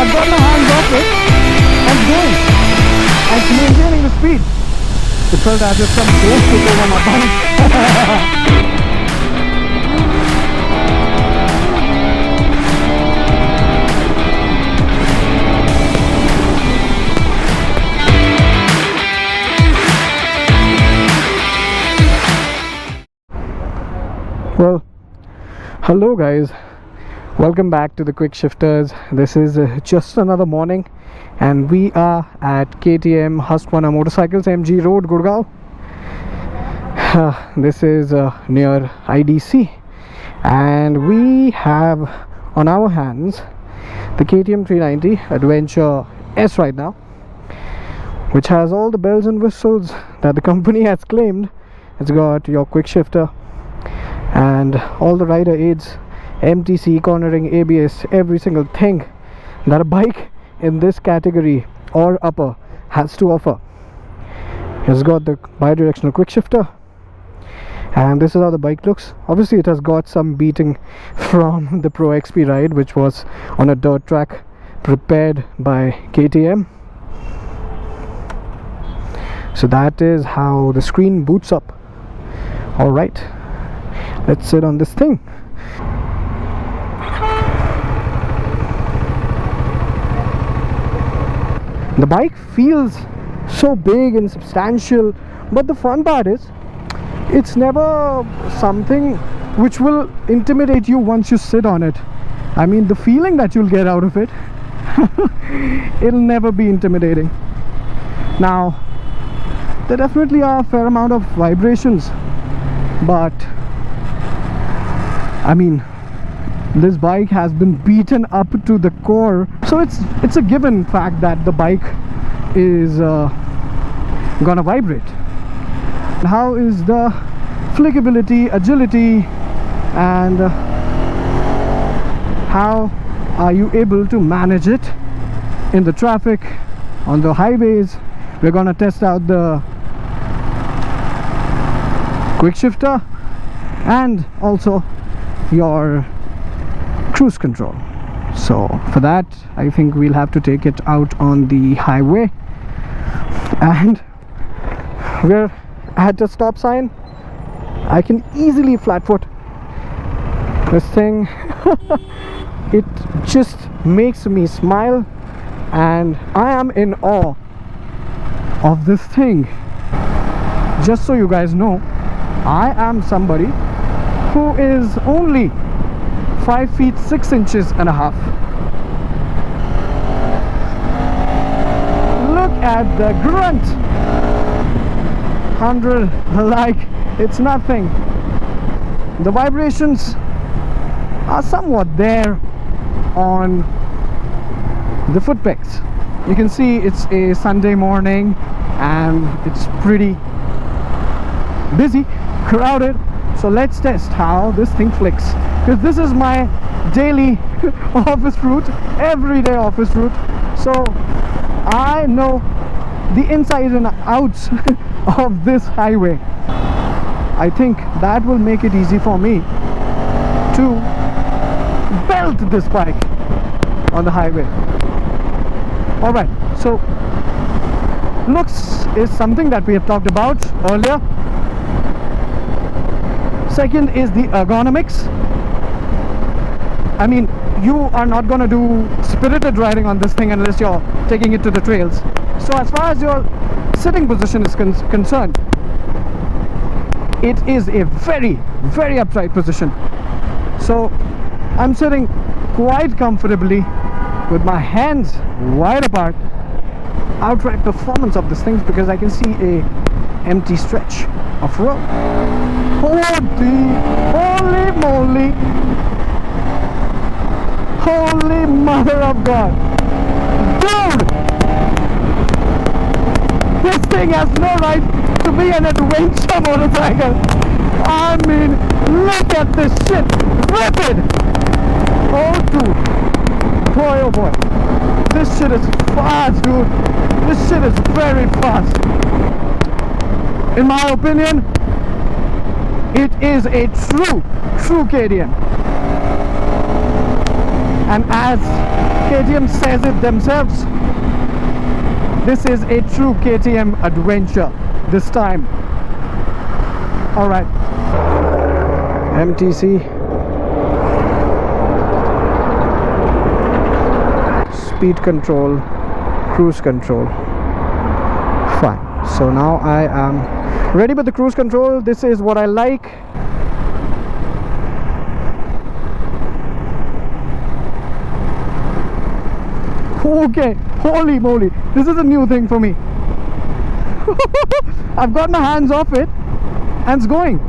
I've got my hands off it and going and maintaining the speed. It felt as if some ghost took over my bike. Well, hello guys, welcome back to the Quickshifters. This is just another morning and we are at KTM Husqvarna Motorcycles MG Road, Gurgaon. This is near IDC and we have on our hands the KTM 390 Adventure S right now, which has all the bells and whistles that the company has claimed. It's got your quick shifter and all the rider aids, MTC, cornering, ABS, every single thing that a bike in this category or upper has to offer. It's got the bi-directional quick shifter and this is how the bike looks. Obviously it has got some beating from the Pro XP ride, which was on a dirt track prepared by KTM. So that is how the screen boots up. Alright, let's sit on this thing. The bike feels so big and substantial, but the fun part is it's never something which will intimidate you once you sit on it. I mean, the feeling that you'll get out of it, it'll never be intimidating. Now, there definitely are a fair amount of vibrations, but I mean, this bike has been beaten up to the core, so it's a given fact that the bike is gonna vibrate. How is the flickability, agility, and how are you able to manage it in the traffic, on the highways? We're gonna test out the quick shifter and also your cruise control. So for that I think we'll have to take it out on the highway, and we're at a stop sign. I can easily flat foot this thing. It just makes me smile and I am in awe of this thing. Just so you guys know, I am somebody who is only 5 feet 6 inches and a half. Look at the grunt. 100 like it's nothing. The vibrations are somewhat there on the foot pegs. You can see it's a Sunday morning and it's pretty busy, crowded. So let's test how this thing flicks, because this is my daily office route, everyday office route, so I know the inside and outs of this highway. I think that will make it easy for me to belt this bike on the highway. Alright, so looks is something that we have talked about earlier. Second is the ergonomics. I mean, you are not going to do spirited riding on this thing unless you're taking it to the trails. So as far as your sitting position is concerned, it is a very, very upright position. So I'm sitting quite comfortably with my hands wide apart. Outright performance of this thing, because I can see a empty stretch of road. Holy moly, holy mother of God, dude, this thing has no right to be an adventure motorcycle. I mean, look at this shit, rapid. Oh dude, boy oh boy, this shit is fast, dude. This shit is very fast. In my opinion, it is a true KTM. And as KTM says it themselves, this is a true KTM adventure this time. Alright, MTC, speed control, cruise control. Fine, so now I am ready with the cruise control. This is what I like. Okay, holy moly, this is a new thing for me. I've got my hands off it and it's going,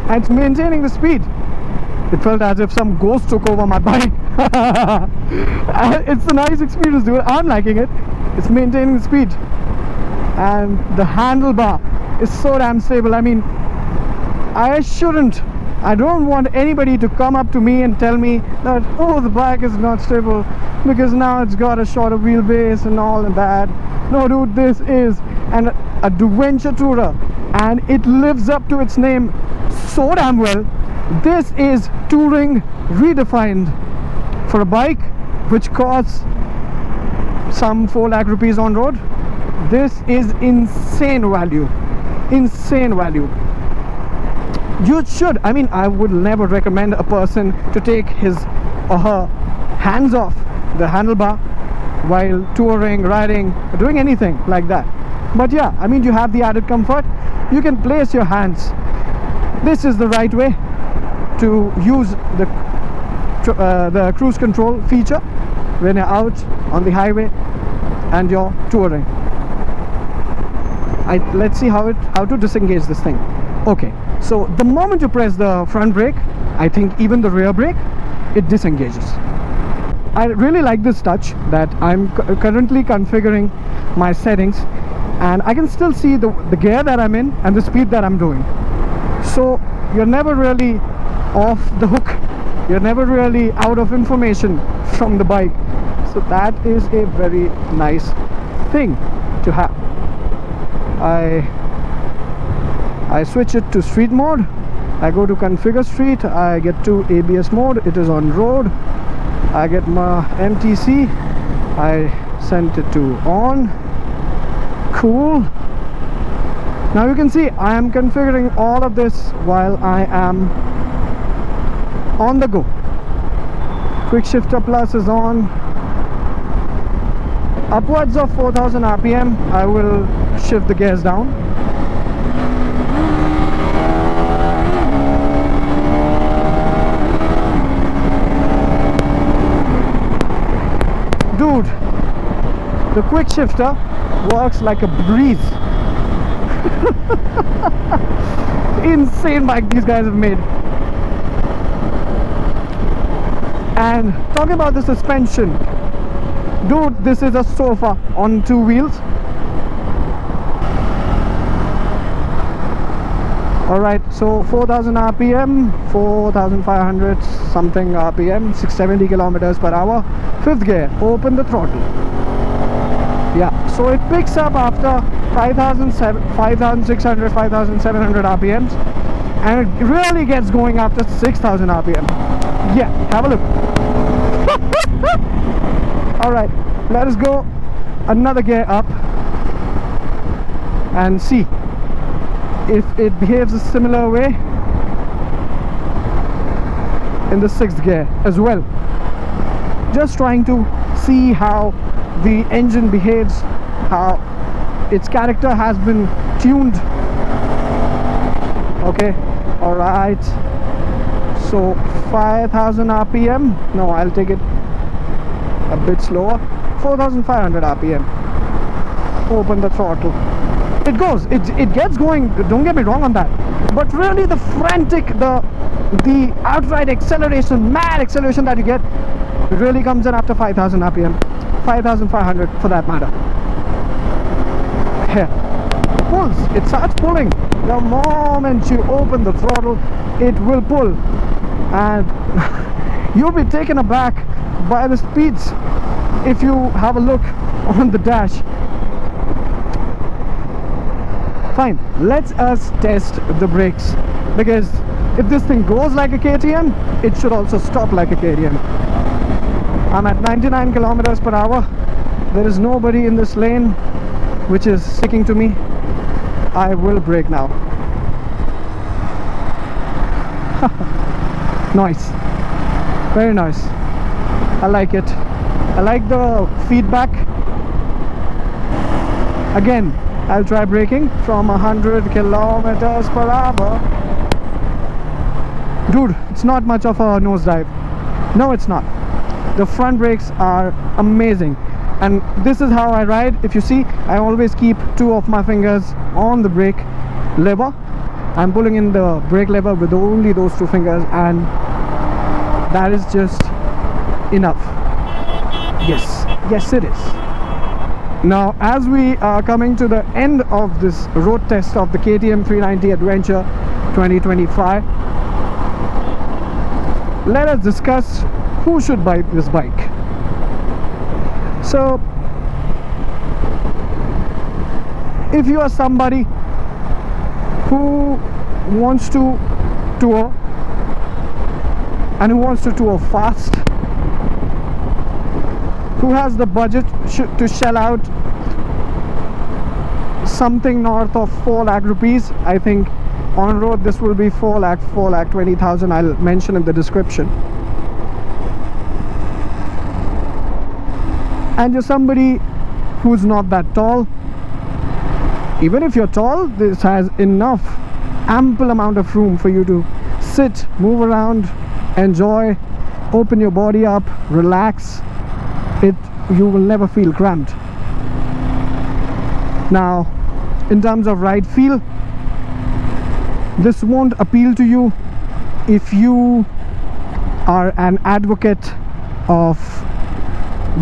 and it's maintaining the speed. It felt as if some ghost took over my bike. It's a nice experience, dude. I'm liking it. It's maintaining the speed, and the handlebar is so damn stable. I mean, I don't want anybody to come up to me and tell me that, oh, the bike is not stable because now it's got a shorter wheelbase and all and that. No, dude, this is an adventure tourer, and it lives up to its name so damn well. This is touring redefined for a bike which costs some 4 lakh rupees on road. This is insane value. Insane value. You should, I mean, I would never recommend a person to take his or her hands off the handlebar while touring, riding, doing anything like that. But yeah, I mean, you have the added comfort. You can place your hands. This is the right way to use the cruise control feature when you're out on the highway and you're touring. Let's see how to disengage this thing. Okay, so the moment you press the front brake, I think even the rear brake, it disengages. I really like this touch that I'm currently configuring my settings, and I can still see the gear that I'm in and the speed that I'm doing. So you're never really off the hook, you're never really out of information from the bike. So that is a very nice thing to have. I switch it to street mode. I go to configure street, I get to ABS mode, it is on road. I get my MTC, I sent it to on. Cool. Now you can see I am configuring all of this while I am on the go. Quickshifter Plus is on. Upwards of 4000 RPM, I will shift the gears down. Dude, the Quickshifter works like a breeze. Insane bike these guys have made. And talking about the suspension, dude, this is a sofa on 2 wheels. Alright, so 4000 RPM, 4500 something RPM, 670 kilometers per hour. 5th gear, open the throttle. Yeah, so it picks up after 5600, 5700 RPMs, and it really gets going after 6000 RPM. Yeah, have a look. Alright, let us go another gear up and see if it behaves a similar way in the 6th gear as well. Just trying to see how the engine behaves, how its character has been tuned. Okay, alright, so 5000 RPM, no, I'll take it a bit slower, 4500 RPM, open the throttle. It goes, it gets going, don't get me wrong on that, but really the frantic, the outright acceleration, mad acceleration that you get, it really comes in after 5000 RPM, 5500 for that matter. Here, pulls, it starts pulling. The moment you open the throttle, it will pull, and you'll be taken aback by the speeds if you have a look on the dash. Fine, let us test the brakes, because if this thing goes like a KTM, it should also stop like a KTM. I'm at 99 kilometers per hour. There is nobody in this lane which is sticking to me. I will brake now. Nice, very nice. I like it. I like the feedback. Again, I'll try braking from 100 kilometers per hour. Dude, it's not much of a nosedive. No, it's not. The front brakes are amazing, and this is how I ride. If you see, I always keep two of my fingers on the brake lever. I'm pulling in the brake lever with only those two fingers, and that is just enough. Yes it is. Now, as we are coming to the end of this road test of the KTM 390 Adventure 2025, let us discuss who should buy this bike. So, if you are somebody who wants to tour and who wants to tour fast, who has the budget to shell out something north of 4 lakh rupees, I think on road this will be 4 lakh 20,000. I'll mention in the description. And you're somebody who's not that tall. Even if you're tall, this has enough ample amount of room for you to sit, move around, enjoy, open your body up, relax. You will never feel cramped. Now, in terms of ride feel, this won't appeal to you if you are an advocate of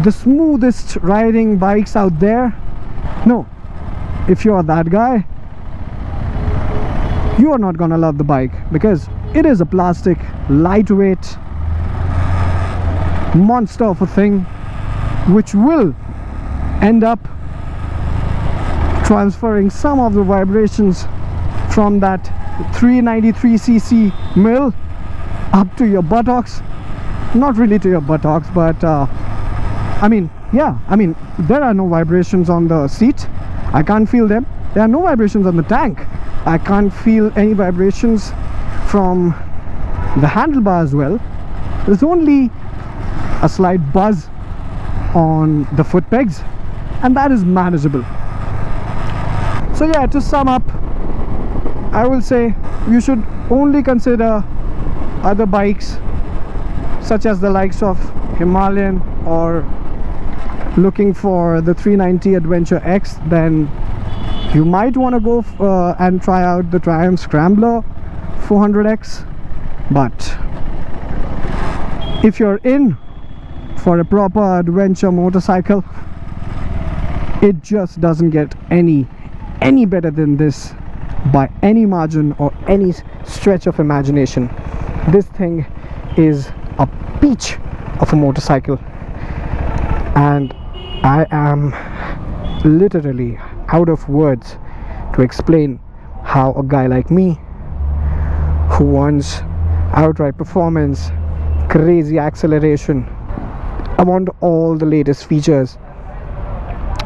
the smoothest riding bikes out there. No, if you are that guy, you are not gonna love the bike, because it is a plastic, lightweight monster of a thing, which will end up transferring some of the vibrations from that 393cc mill up to your buttocks. Not really to your buttocks, but I mean, there are no vibrations on the seat. I can't feel them. There are no vibrations on the tank. I can't feel any vibrations from the handlebar as well. There's only a slight buzz on the foot pegs, and that is manageable. So yeah, to sum up, I will say you should only consider other bikes such as the likes of Himalayan, or looking for the 390 Adventure X. Then you might want to go and try out the Triumph Scrambler 400X. But if you're in for a proper adventure motorcycle, it just doesn't get any better than this by any margin or any stretch of imagination. This thing is a peach of a motorcycle, and I am literally out of words to explain how a guy like me, who wants outright performance, crazy acceleration, I want all the latest features,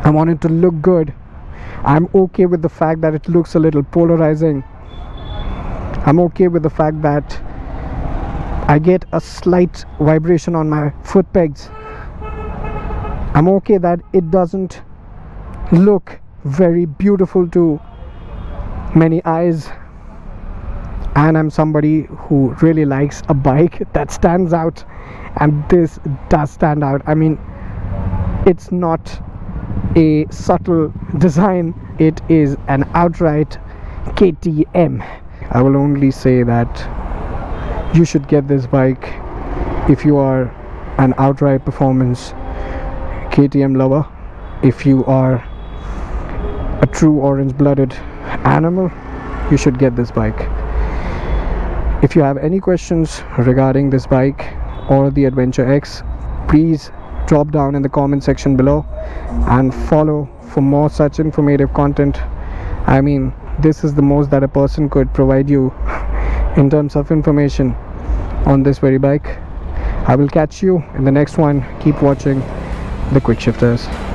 I want it to look good. I'm okay with the fact that it looks a little polarizing. I'm okay with the fact that I get a slight vibration on my foot pegs. I'm okay that it doesn't look very beautiful to many eyes. And I'm somebody who really likes a bike that stands out, and this does stand out. I mean, it's not a subtle design, it is an outright KTM. I will only say that you should get this bike if you are an outright performance KTM lover. If you are a true orange-blooded animal, you should get this bike. If you have any questions regarding this bike or the Adventure X, please drop down in the comment section below and follow for more such informative content. I mean, this is the most that a person could provide you in terms of information on this very bike. I will catch you in the next one. Keep watching the Quickshifters.